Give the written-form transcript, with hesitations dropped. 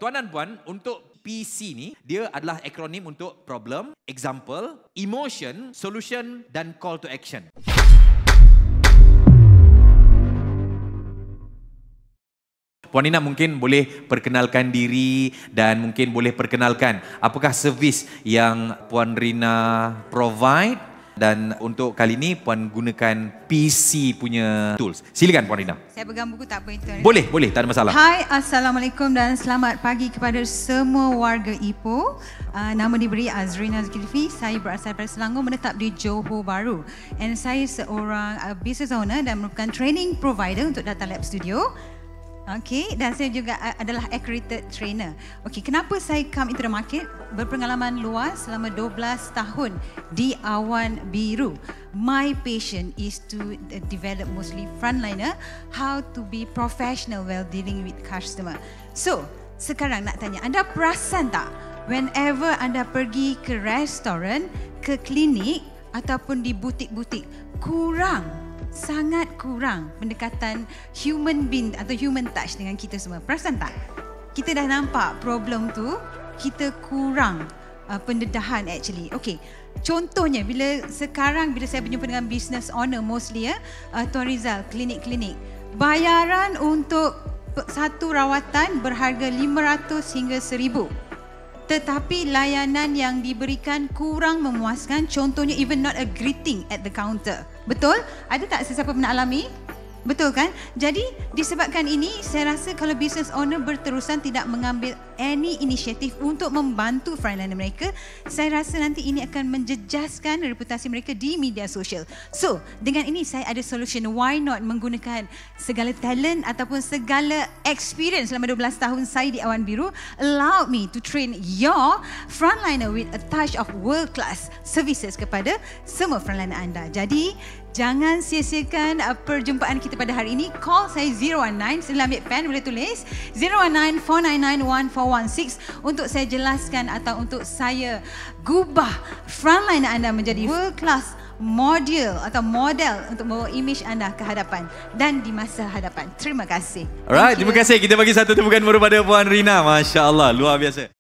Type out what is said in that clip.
Tuan dan puan, untuk PC ni, dia adalah akronim untuk problem, example, emotion, solution dan call to action. Puan Nina mungkin boleh perkenalkan diri dan mungkin boleh perkenalkan apakah servis yang Puan Rina provide, dan untuk kali ini Puan gunakan PC punya tools. Silakan Puan Rina. Saya pegang buku tak apa itu? Boleh, tak ada masalah. Hai, Assalamualaikum dan selamat pagi kepada semua warga Ipoh. Nama diberi Azrina Zulkifli. Saya berasal dari Selangor, menetap di Johor Bahru. And saya seorang business owner dan merupakan training provider untuk Data Lab Studio. Okey, dan saya juga adalah accredited trainer. Okey, kenapa saya come into the market? Berpengalaman luas selama 12 tahun di Awan Biru. My passion is to develop mostly frontliner, how to be professional while dealing with customer. So, sekarang nak tanya, anda perasan tak whenever anda pergi ke restoran, ke klinik ataupun di butik-butik, sangat kurang pendekatan human being atau human touch dengan kita semua. Perasan tak? Kita dah nampak problem tu, kita kurang pendedahan actually. Okey, contohnya bila saya berjumpa dengan business owner mostly Tuan Rizal, klinik-klinik, bayaran untuk satu rawatan berharga 500 hingga 1000. Tetapi layanan yang diberikan kurang memuaskan, contohnya even not a greeting at the counter. Betul? Ada tak sesiapa pernah alami? Betul kan? Jadi disebabkan ini, saya rasa kalau business owner berterusan tidak mengambil any inisiatif untuk membantu frontliner mereka, saya rasa nanti ini akan menjejaskan reputasi mereka di media sosial. So, dengan ini saya ada solution. Why not menggunakan segala talent ataupun segala experience selama 12 tahun saya di Awan Biru, allow me to train your frontliner with a touch of world class services kepada semua frontliner anda. Jadi, jangan sia-siakan perjumpaan kita pada hari ini. Call saya 019, sila ambil pen, boleh tulis 019-499-1416 untuk saya jelaskan atau untuk saya gubah frontliner anda menjadi world class model untuk membawa image anda ke hadapan dan di masa hadapan. Terima kasih. Alright, terima kasih. Kita bagi satu tepukan baru pada Puan Rina. Masya Allah, luar biasa.